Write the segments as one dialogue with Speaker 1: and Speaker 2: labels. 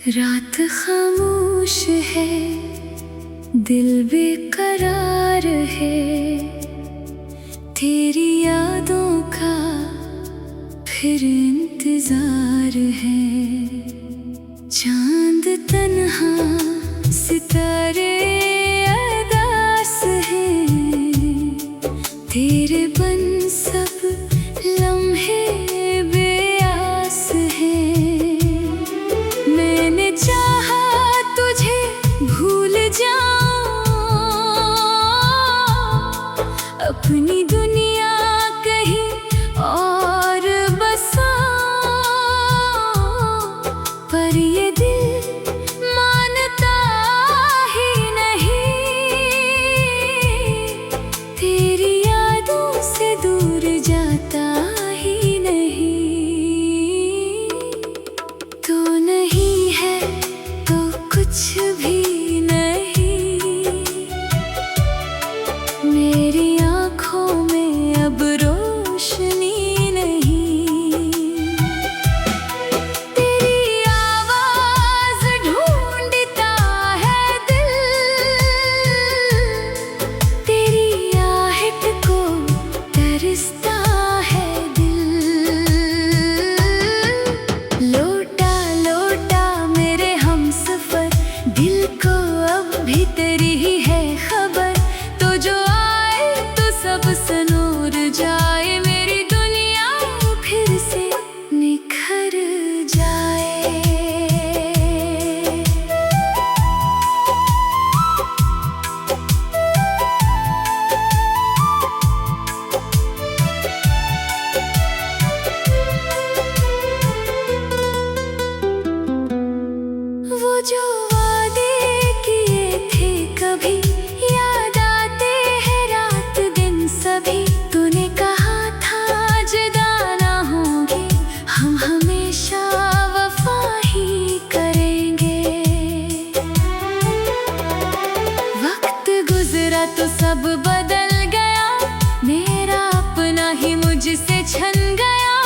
Speaker 1: रात खामोश है, दिल बेकरार है, तेरी यादों का फिर इंतजार है। चांद तन्हा, सितारे अरदास हैं, तेरे बन सब लम्हे बेआस हैं। मैंने चाहा तुझे भूल जाऊं, अपनी दुनिया कहीं और बसाऊं, पर ये दिल मानता ही नहीं, तेरी यादों से दूर जाता ही नहीं। तू नहीं है तो कुछ भी नहीं, मेरी आँखों में अब रोशनी नहीं। तेरी आवाज़ ढूंढता है दिल, तेरी आहट को तरसता है दिल। लौटा लौटा मेरे हमसफर, दिल को अब भी तेरी ही है खबर। तो जो आए तो सब सनूर जाए, मेरी दुनिया फिर से निखर जाए। वो जो वादे किए थे कभी याद आते हैं रात दिन सभी। तूने कहा था जुदा ना होंगे, हम हमेशा वफा ही करेंगे। वक्त गुजरा तो सब बदल गया, मेरा अपना ही मुझसे छन गया।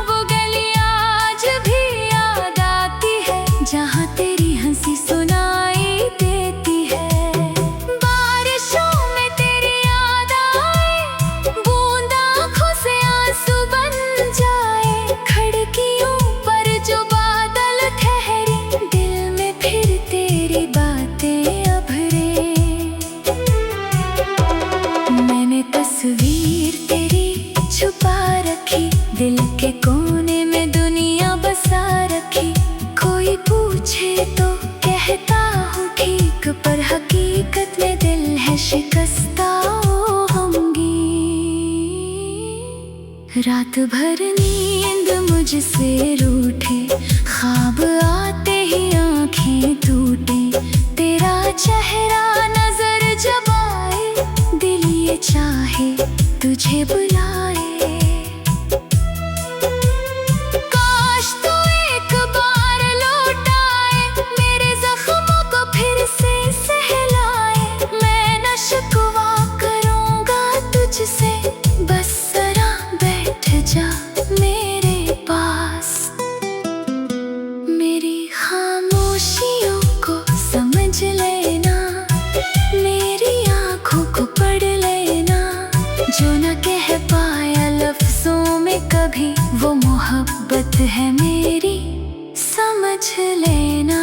Speaker 1: वो गलियां आज भी याद आती है, जहाँ तेरी हंसी सुनाई देती है। बारिशों में तेरी याद आए, बूंद आँखों से आंसू बन जाए। खिड़कियों पर जो बादल ठहरे, दिल में फिर तेरी बातें अभरे। मैंने तस्वीर तेरी छुपा रखी, दिल के कोने में दुनिया बसा रखी। कोई पूछे तो कहता हूँ ठीक, पर हकीकत में दिल है शिकस्ता होंगी। रात भर नींद मुझसे रूठे, ख्वाब आते ही आंखें टूटे। तेरा चेहरा नजर जब आए, दिल ये चाहे तुझे बुलाए। काश तू एक बार लौट आए, मेरे जख्मों को फिर से सहलाए। मैं न शिकवा करूँगा तुझसे, बस जरा बैठ जा मेरे पास। मेरी खामोशियों को समझ लेना, मेरी आँखों को पढ़ लेना। जो न कह पाया लफ्जों में कभी, वो मोहब्बत है मेरी, समझ लेना।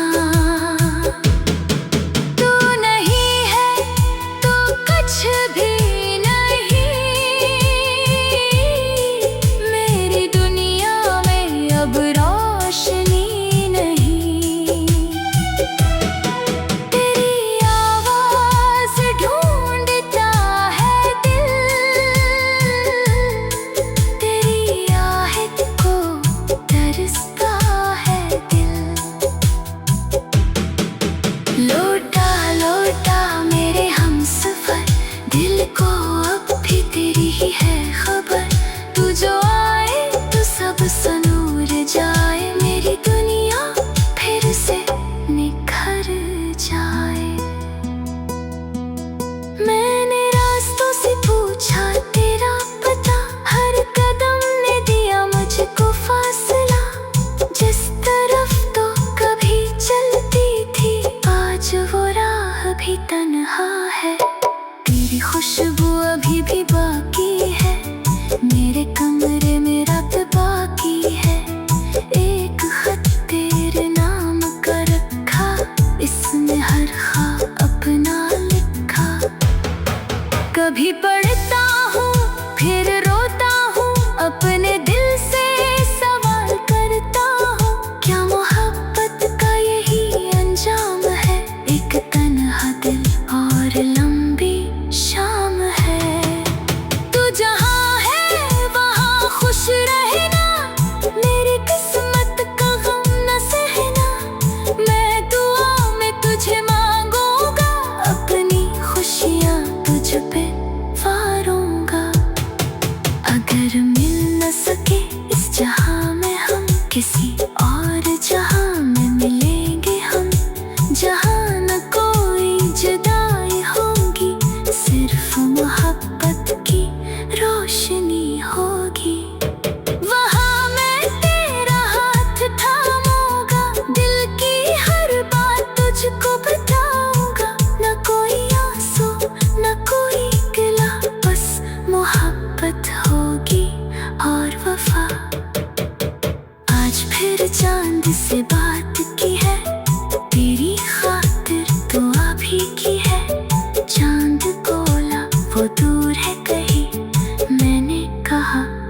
Speaker 1: तू नहीं है तो कुछ भी नहीं, मेरी दुनिया में अब रोशनी नहीं। तेरी आवाज़ ढूंढता है दिल, तेरी आहट को तरसता है दिल।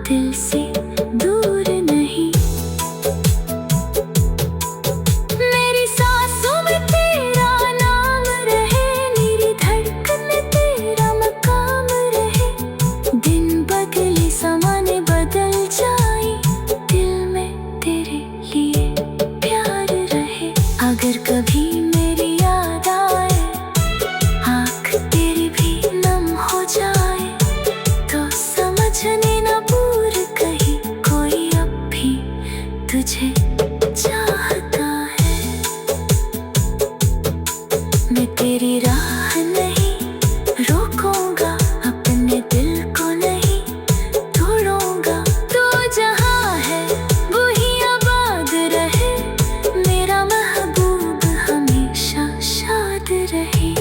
Speaker 1: दिल से दूर नहीं। मेरी सांसों में तेरा नाम रहे, मेरी धड़कन में तेरा मकाम रहे। दिन बदले ज़माने बदल जाए, दिल में तेरे लिए प्यार रहे। अगर कभी मेरी याद आए, आँख तेरी भी नम हो जाए, तो समझने ना दूर कहीं कोई अब भी तुझे चाहता है। मैं तेरी राह नहीं रोकूंगा, अपने दिल को नहीं तोड़ूंगा। तू जहाँ है वही आबाद रहे, मेरा महबूब हमेशा शाद रहे।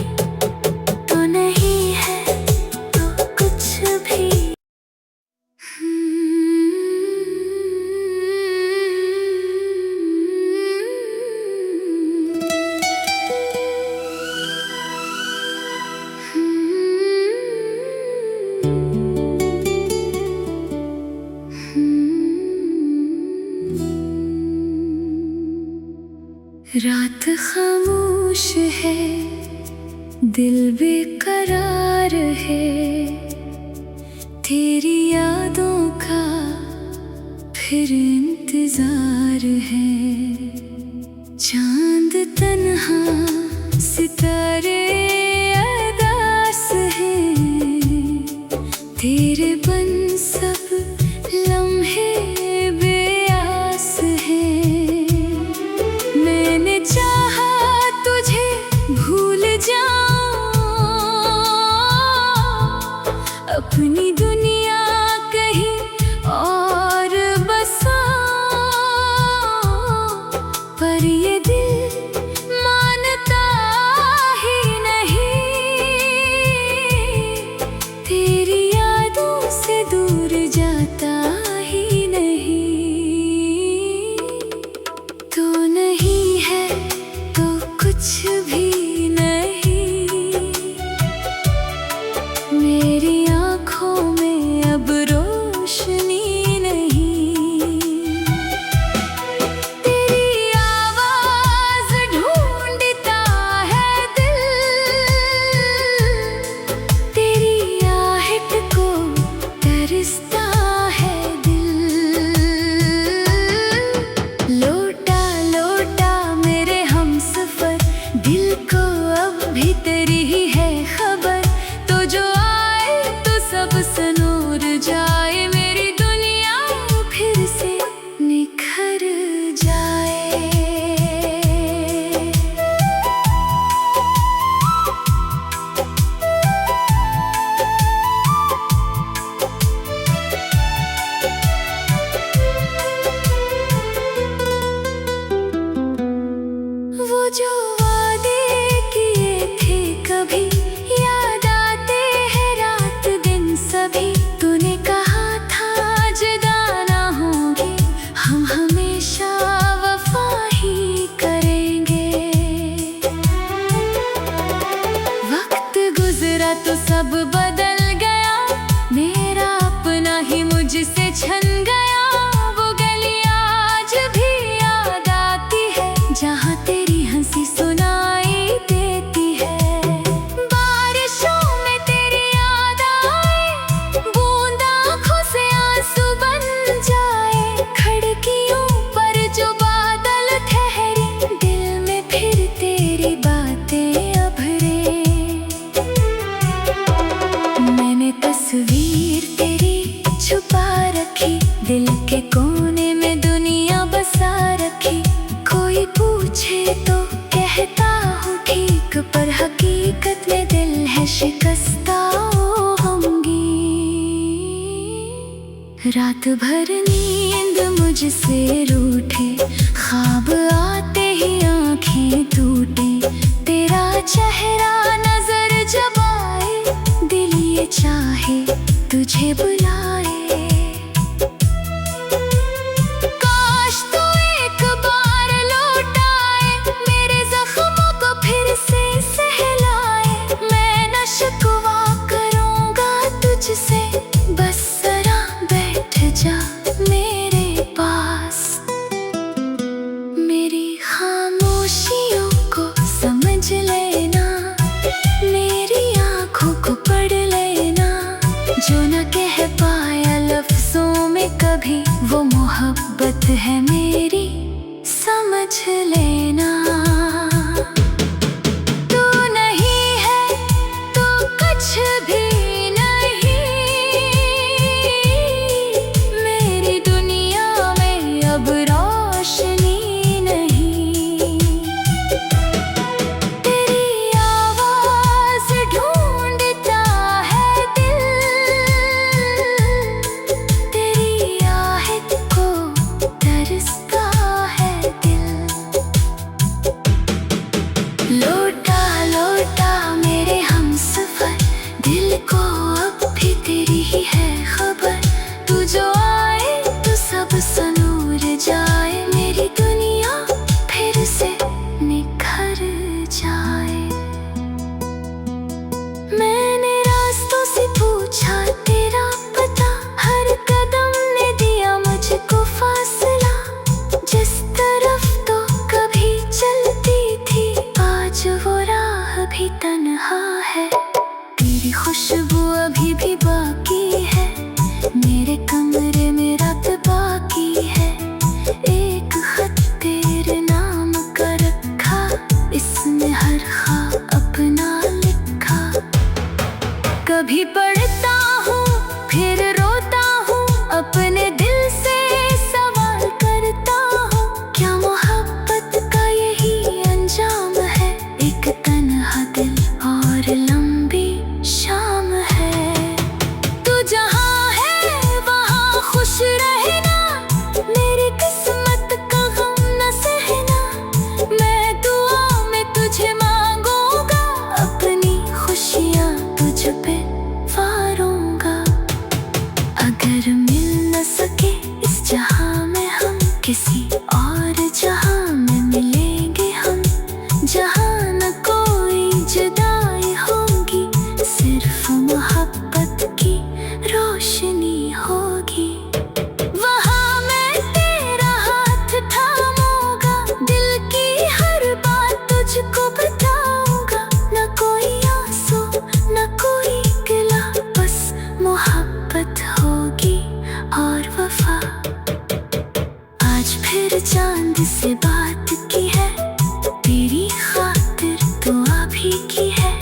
Speaker 1: तू नहीं है तो कुछ भी। रात खामोश है, दिल बेकरार है, तेरी यादों का फिर इंतजार है। चांद तन्हा, सितारे अदास हैं, तेरे बन सब लम्हे बेआस हैं। मैंने चाहा तुझे भूल जाऊं, अपनी दुनिया कहीं और बसाऊं, पर ये दिल मानता ही नहीं, तेरी यादों से दूर जाता ही नहीं। तू नहीं है तो कुछ भी नहीं, मेरी आँखों में अब रोशनी नहीं। तेरी आवाज़ ढूंढता है दिल, तेरी आहट को तरसता है दिल। लौटा लौटा मेरे हमसफर, दिल को अब भी तेरी ही है खबर। तो जो आए तो सब सनूर जाए, मेरी दुनिया फिर से निखर जाए। वो जो वादे किए थे कभी याद आते हैं रात दिन सभी। तूने कहा था जुदा ना होंगे, हम हमेशा वफा ही करेंगे। वक्त गुजरा तो सब बदल गया, मेरा अपना ही मुझसे छन गया। वो गलियां आज भी याद आती है, जहाँ तेरी हंसी सुनाई देती है। बारिशों में तेरी याद आए, बूंद आँखों से आंसू बन जाए। खिड़कियों पर जो बादल ठहरे, दिल में फिर तेरी बातें अभरे। मैंने तस्वीर तेरी छुपा रखी, दिल के कोने में दुनिया बसा रखी। कोई पूछे तो कहता हूँ ठीक, पर हकीकत में दिल है शिकस्ता होंगी। रात भर नींद मुझसे रूठे, ख्वाब आते ही आँखें टूटे। तेरा चेहरा नजर जब आए, दिल ये चाहे तुझे बुलाए। काश तू एक बार लौट आए, मेरे जख्मों को फिर से सहलाए। मैं न शिकवा करूँगा तुझसे, बस जरा बैठ कभी वो मोहब्बत है मेरी, समझ लेना। तू नहीं है तो कुछ भी नहीं, मेरी दुनिया में अब रोशनी नहीं। तेरी आवाज ढूंढता है दिल, तेरी आहट को तरसता है दिल। लौटा लौटा मेरे हमसफर, दिल को अब भी तेरी ही है खबर। तू जो आए तो सब सनूर जाए, मेरी दुनिया फिर से निखर जाए। मैंने रास्तों से पूछा तेरा पता, हर कदम ने दिया मुझको फासला। जिस तरफ तो कभी चलती थी, आज वो राह भी तन्हा है। तेरी खुशबू अभी भी बाकी है, मेरे कमरे में रात बाकी है। एक खत तेरे नाम का रखा, इसमें हर ख्वाब अपना लिखा। कभी पढ़ता हूँ फिर रोता हूँ, अपने दिल से सवाल करता हूँ। क्या मोहब्बत का यही अंजाम है, एक तन्हा दिल और लंबी शाम है। तू जहाँ है वहाँ खुश रहना, मेरी किस्मत का गम न सहना। मैं दुआ में तुझे मांगूंगा, अपनी खुशियाँ तुझ पे वारूंगा। अगर मिल न सके इस जहां में हम, किसी और जहां में मिलेंगे हम। जहां न कोई जुदाई होगी, सिर्फ मोहब्बत की रोशनी होगी। वहाँ मैं तेरा हाथ थामूंगा, दिल की हर बात तुझको बताऊंगा। न कोई आंसू न कोई गिला, बस मोहब्बत होगी और वफा। आज फिर चांद से बात की है, तेरी खातिर दुआ भी की है।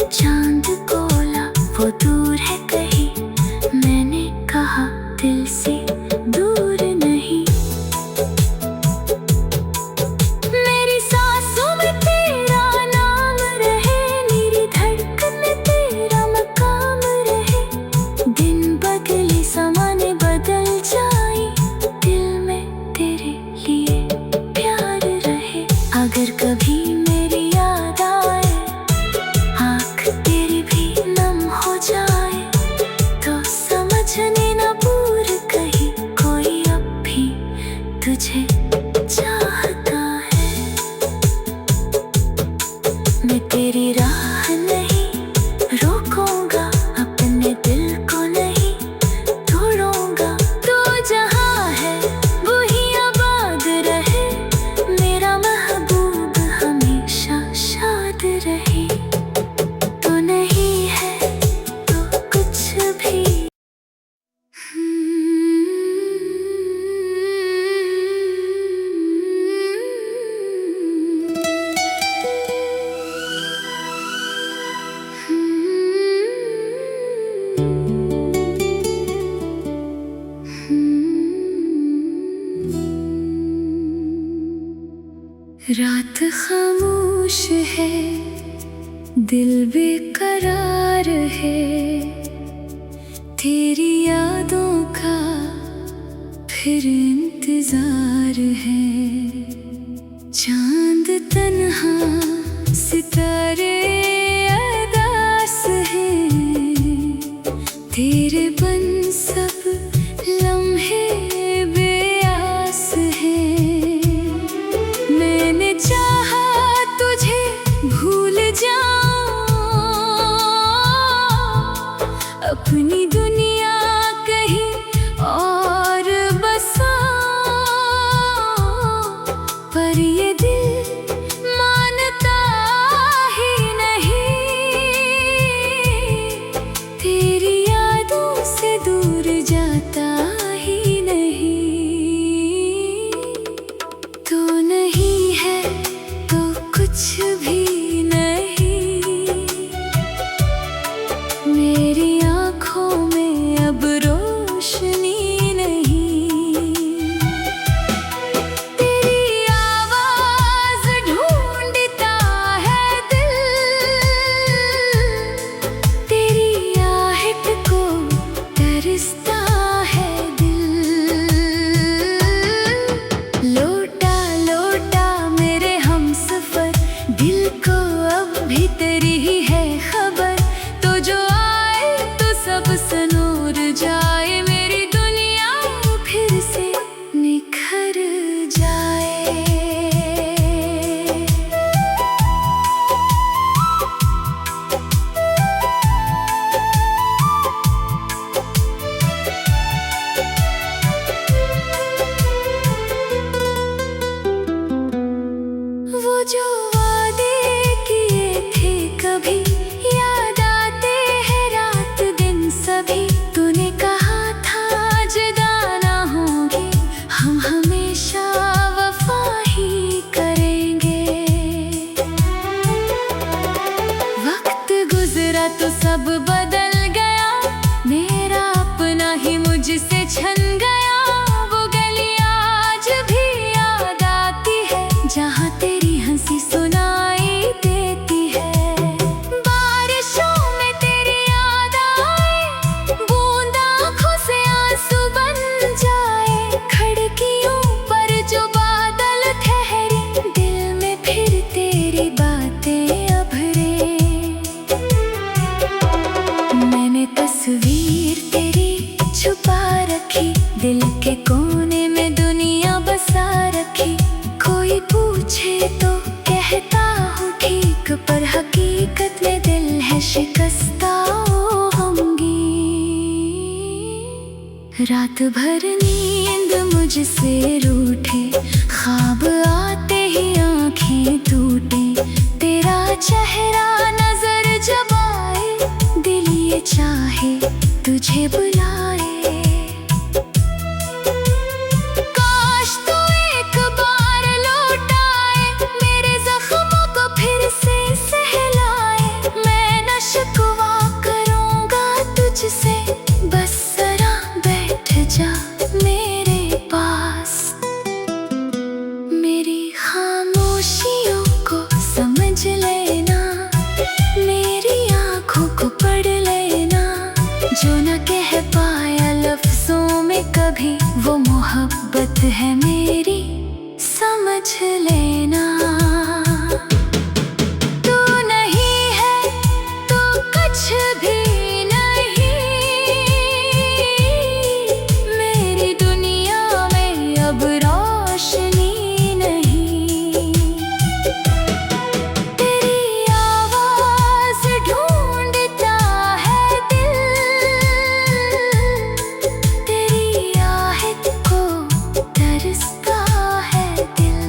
Speaker 1: चांद बोला वो दूर है कहीं, मैंने कहा दिल से दूर नहीं। मेरी सांसों में तेरा नाम रहे, मेरी धड़कन में तेरा मकाम रहे। दिन बदले ज़माने बदल जाए, दिल में तेरे लिए प्यार रहे। अगर कभी मेरी याद आए, आँख तेरी भी नम हो जाए, तो समझने न दूर कहीं कोई अब भी तुझे चाहता है। मैं तेरी राह नहीं रोकूंगा, अपने दिल को नहीं तोड़ूंगा। तू जहाँ है वही आबाद रहे, मेरा महबूब हमेशा शाद रहे। तू नहीं है तो कुछ भी। रात खामोश है, दिल बेकरार है। तेरी यादों का फिर इंतजार है। चांद तन्हा सितारे अरदास हैं, तेरे बन सब लम्हे बेआस हैं। मैंने चाहा तुझे भूल जाऊं, अपनी दुनिया कहीं और बसाऊं, पर ये दिल मानता ही नहीं। तेरी यादों से दूर जाता ही नहीं। मुझसे छन गया। वो गलियां आज भी याद आती है, जहाँ तेरी हंसी सुनाई देती है। बारिशों में तेरी याद आए, बूंद आँखों से आंसू बन जाए। खिड़कियों पर जो बादल ठहरे, दिल में फिर तेरी बातें अभरे। मैंने तस्वीर तेरी छुपा रखी, दिल के कोने में दुनिया बसा रखी। कोई पूछे तो कहता हूँ ठीक, पर हकीकत में दिल है शिकस्ता होंगी। रात भर नींद मुझसे रूठी, ख्वाब आते ही आँखें टूटे। तेरा चेहरा नजर जब आए, दिल ये चाहे तुझे बुलाए। काश तू एक बार लौट आए, मेरे जख्मों को फिर से सहलाए। मैं न शिकवा करूँगा तुझसे, बस जरा बैठ जा मेरे पास। मेरी खामोशियों को समझ लेना, मेरी आँखों को पढ़ लेना। जो न कह पाया लफ्जों में कभी, वो मोहब्बत है मेरी, समझ लेना। तू नहीं है तो कुछ भी नहीं, मेरी दुनिया में अब रोशनी नहीं। तेरी आवाज़ ढूंढता है दिल, तेरी आहट को तरसता है दिल।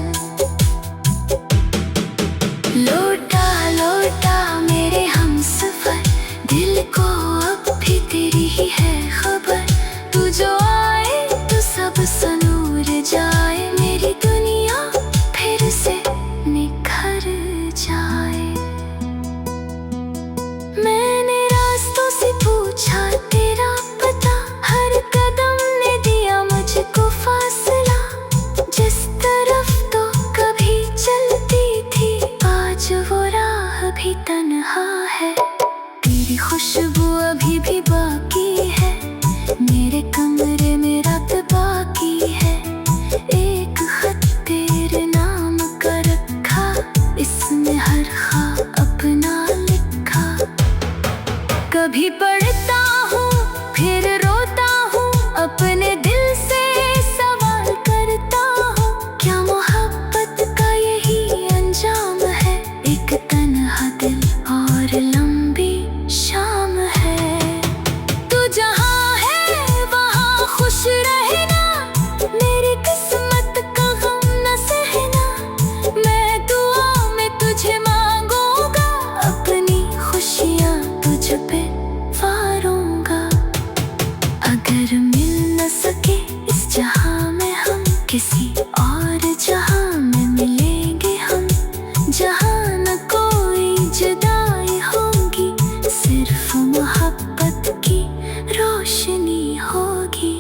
Speaker 1: लौटा लौटा मेरे हमसफर, दिल को अब भी तेरी ही है खबर। तू जो आए तो सब सनूर जाए, मेरी दुनिया फिर से निखर जाए। मैंने रास्तों से पूछा तेरा पता, हर कदम ने दिया मुझको फासला। जिस तरफ तो कभी चलती थी, आज वो राह भी तन्हा है। तेरी खुशबू अभी भी बाकी है, मेरे कमरे में रात बाकी है। एक खत तेरे नाम का रखा, इसमें हर ख्वाब अपना लिखा। कभी पढ़ता हूँ फिर रोता हूँ, अपने दिल से सवाल करता हूँ। क्या मोहब्बत का यही अंजाम है, एक तन्हा दिल और लंबी शाम है। तू जहाँ है वहाँ खुश रहना, मेरी किस्मत का गम न सहना। मैं दुआ में तुझे मांगूंगा, अपनी खुशियाँ तुझ पे वारूंगा। अगर मिल न सके इस जहाँ में हम, किसी और जहाँ में मिलेंगे हम। जहाँ न कोई जुदाई होगी, सिर्फ मोहब्बत की रोशनी होगी।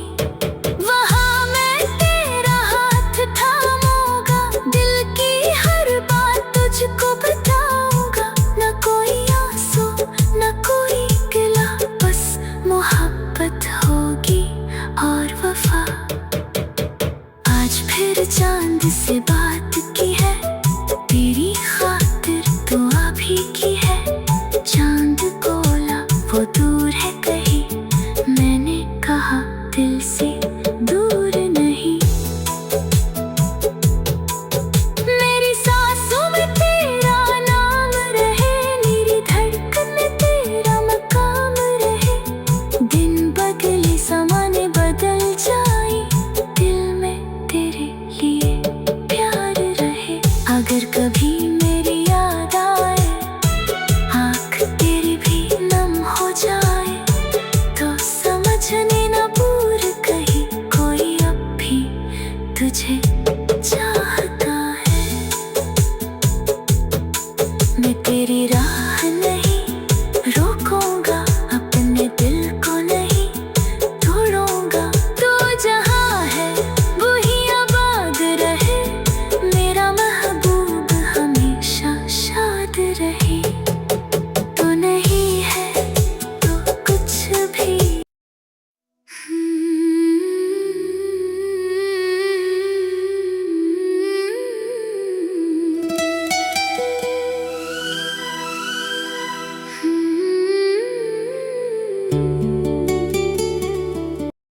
Speaker 1: वहाँ मैं तेरा हाथ थामूंगा, दिल की हर बात तुझको बताऊंगा। न कोई आंसू न कोई गिला, बस मोहब्बत होगी और वफा। आज फिर चांद से बात की है, तेरी खातिर दुआ भी की है। चांद बोला वो दूर है कहीं, मैंने कहा दिल से दूर